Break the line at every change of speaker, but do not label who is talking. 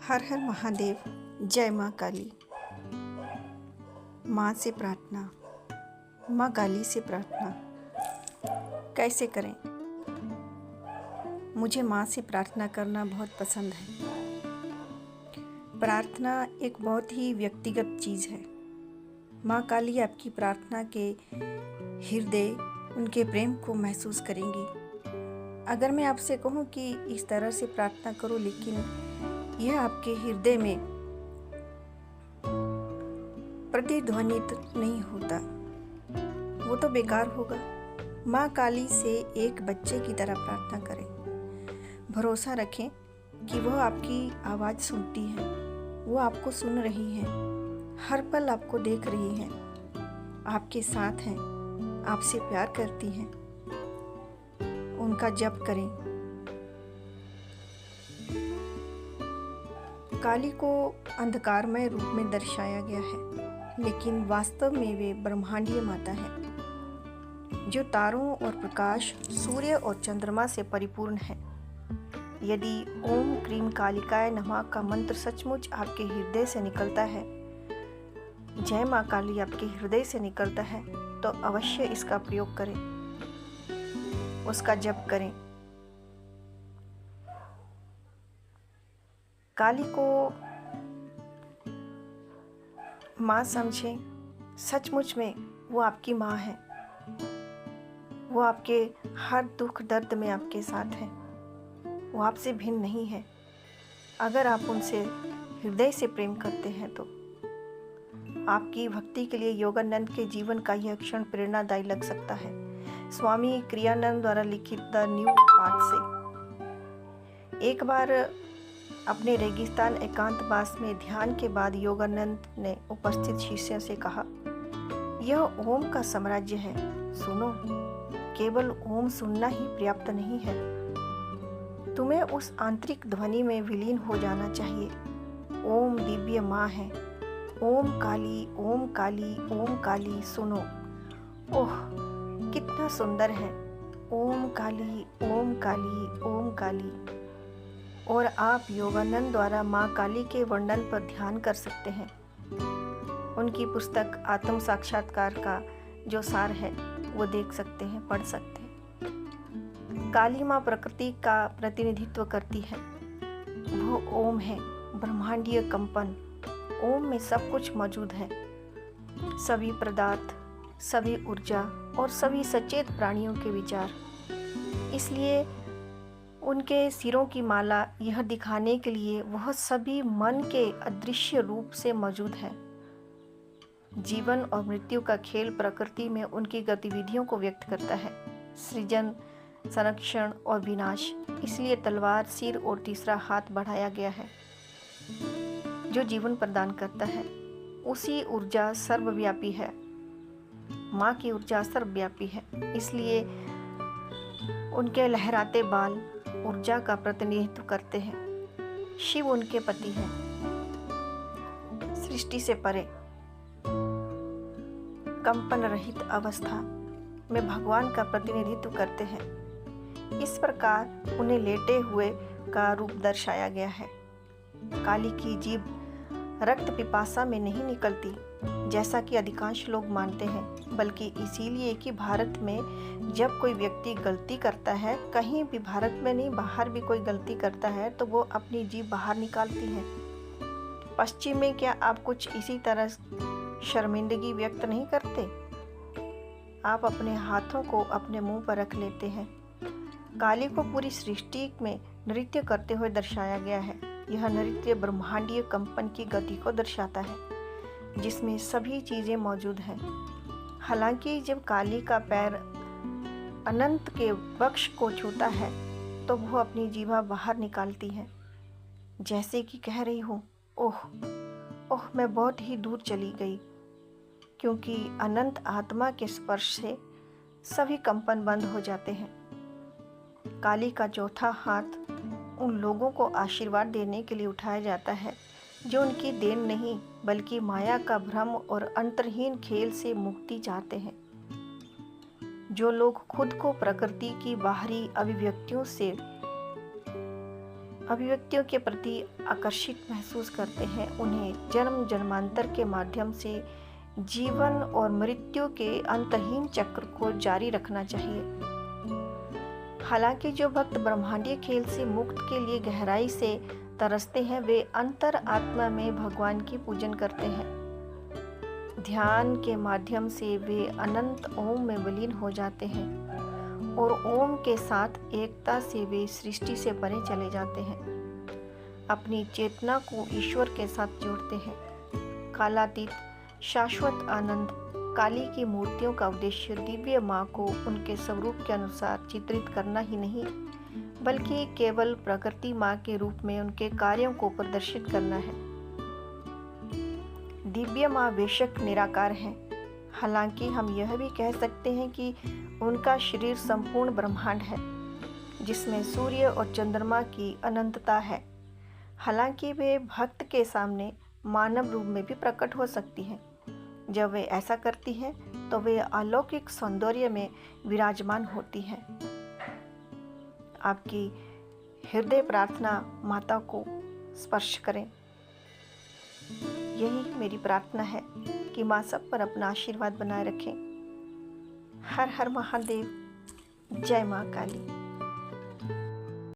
हर हर महादेव। जय माँ काली। माँ से प्रार्थना, माँ काली से प्रार्थना कैसे करें? मुझे माँ से प्रार्थना करना बहुत पसंद है। प्रार्थना एक बहुत ही व्यक्तिगत चीज़ है। माँ काली आपकी प्रार्थना के हृदय, उनके प्रेम को महसूस करेंगी। अगर मैं आपसे कहूँ कि इस तरह से प्रार्थना करो, लेकिन यह आपके हृदय में प्रतिध्वनित नहीं होता, वो तो बेकार होगा। माँ काली से एक बच्चे की तरह प्रार्थना करें। भरोसा रखें कि वह आपकी आवाज़ सुनती है, वो आपको सुन रही है, हर पल आपको देख रही है, आपके साथ हैं, आपसे प्यार करती हैं। उनका जप करें। काली को अंधकारमय रूप में दर्शाया गया है, लेकिन वास्तव में वे ब्रह्मांडीय माता है, जो तारों और प्रकाश, सूर्य और चंद्रमा से परिपूर्ण है। यदि ओम क्रीम कालिकाय नमः का मंत्र सचमुच आपके हृदय से निकलता है, जय माँ काली आपके हृदय से निकलता है, तो अवश्य इसका प्रयोग करें, उसका जप करें। काली को माँ समझें। सचमुच में वो आपकी माँ है। वो आपके हर दुख दर्द में आपके साथ है। वो आपसे भिन्न नहीं है। अगर आप उनसे हृदय से प्रेम करते हैं तो आपकी भक्ति के लिए योगानंद के जीवन का यह क्षण प्रेरणादायी लग सकता है। स्वामी क्रियानंद द्वारा लिखित द न्यू पाठ से। एक बार अपने रेगिस्तान एकांतवास में ध्यान के बाद योगानंद ने उपस्थित शिष्यों से कहा, यह ओम का साम्राज्य है, सुनो। केवल ओम सुनना ही पर्याप्त नहीं है, तुम्हें उस आंतरिक ध्वनि में विलीन हो जाना चाहिए। ओम दिव्य माँ है। ओम काली, ओम काली, ओम काली, सुनो। ओह कितना सुंदर है। ओम काली, ओम काली, ओम काली। और आप योगानंद द्वारा माँ काली के वर्णन पर ध्यान कर सकते हैं। उनकी पुस्तक आत्म साक्षात्कार का जो सार है वो देख सकते हैं, पढ़ सकते हैं। काली माँ प्रकृति का प्रतिनिधित्व करती है। वो ओम है, ब्रह्मांडीय कंपन। ओम में सब कुछ मौजूद है, सभी पदार्थ, सभी ऊर्जा और सभी सचेत प्राणियों के विचार। इसलिए उनके सिरों की माला यह दिखाने के लिए वह सभी मन के अदृश्य रूप से मौजूद है। जीवन और मृत्यु का खेल प्रकृति में उनकी गतिविधियों को व्यक्त करता है, सृजन, संरक्षण और विनाश। इसलिए तलवार, सिर और तीसरा हाथ बढ़ाया गया है, जो जीवन प्रदान करता है। उसी ऊर्जा सर्वव्यापी है। माँ की ऊर्जा सर्वव्यापी है, इसलिए उनके लहराते बाल ऊर्जा का प्रतिनिधित्व करते हैं। शिव उनके पति हैं, सृष्टि से परे, कंपन रहित अवस्था में भगवान का प्रतिनिधित्व करते हैं। इस प्रकार उन्हें लेटे हुए का रूप दर्शाया गया है। काली की जीभ रक्त पिपासा में नहीं निकलती, जैसा कि अधिकांश लोग मानते हैं, बल्कि इसीलिए कि भारत में जब कोई व्यक्ति गलती करता है, कहीं भी भारत में नहीं बाहर भी कोई गलती करता है, तो वो अपनी जीभ बाहर निकालती है। पश्चिम में क्या आप कुछ इसी तरह शर्मिंदगी व्यक्त नहीं करते? आप अपने हाथों को अपने मुंह पर रख लेते हैं। काली को पूरी सृष्टि में नृत्य करते हुए दर्शाया गया है। यह नृत्य ब्रह्मांडीय कंपन की गति को दर्शाता है, जिसमें सभी चीजें मौजूद हैं। हालांकि जब काली का पैर अनंत के वक्ष को छूता है, तो वह अपनी जीभा बाहर निकालती है, जैसे कि कह रही हो, ओह ओह मैं बहुत ही दूर चली गई। क्योंकि अनंत आत्मा के स्पर्श से सभी कंपन बंद हो जाते हैं। काली का चौथा हाथ उन लोगों को आशीर्वाद देने के लिए उठाया जाता है, जो उनकी देन नहीं बल्कि माया का भ्रम और अंतर्हीन खेल से मुक्ति चाहते हैं। जो लोग खुद को प्रकृति की बाहरी अभिव्यक्तियों से अभिव्यक्तियों के प्रति आकर्षित महसूस करते हैं, उन्हें जन्म जन्मांतर के माध्यम से जीवन और मृत्यु के अंतहीन चक्र को जारी रखना चाहिए। हालांकि जो भक्त ब्रह्मांडीय खेल से मुक्त के लिए गहराई से तरसते हैं, वे अंतर आत्मा में भगवान की पूजन करते हैं। ध्यान के माध्यम से वे अनंत ओम में विलीन हो जाते हैं और ओम के साथ एकता से वे सृष्टि से परे चले जाते हैं। अपनी चेतना को ईश्वर के साथ जोड़ते हैं। कालातीत शाश्वत आनंद काली की मूर्तियों का उद्देश्य दिव्य माँ को उनके स्वरूप के अनुसार चित्रित करना ही नहीं, बल्कि केवल प्रकृति माँ के रूप में उनके कार्यों को प्रदर्शित करना है। दिव्य माँ बेशक निराकार हैं, हालांकि हम यह भी कह सकते हैं कि उनका शरीर संपूर्ण ब्रह्मांड है, जिसमें सूर्य और चंद्रमा की अनंतता है। हालांकि वे भक्त के सामने मानव रूप में भी प्रकट हो सकती हैं। जब वे ऐसा करती हैं तो वे अलौकिक सौंदर्य में विराजमान होती हैं। आपकी हृदय प्रार्थना माता को स्पर्श करें। यही मेरी प्रार्थना है कि माँ सब पर अपना आशीर्वाद बनाए रखें। हर हर महादेव। जय माँ काली।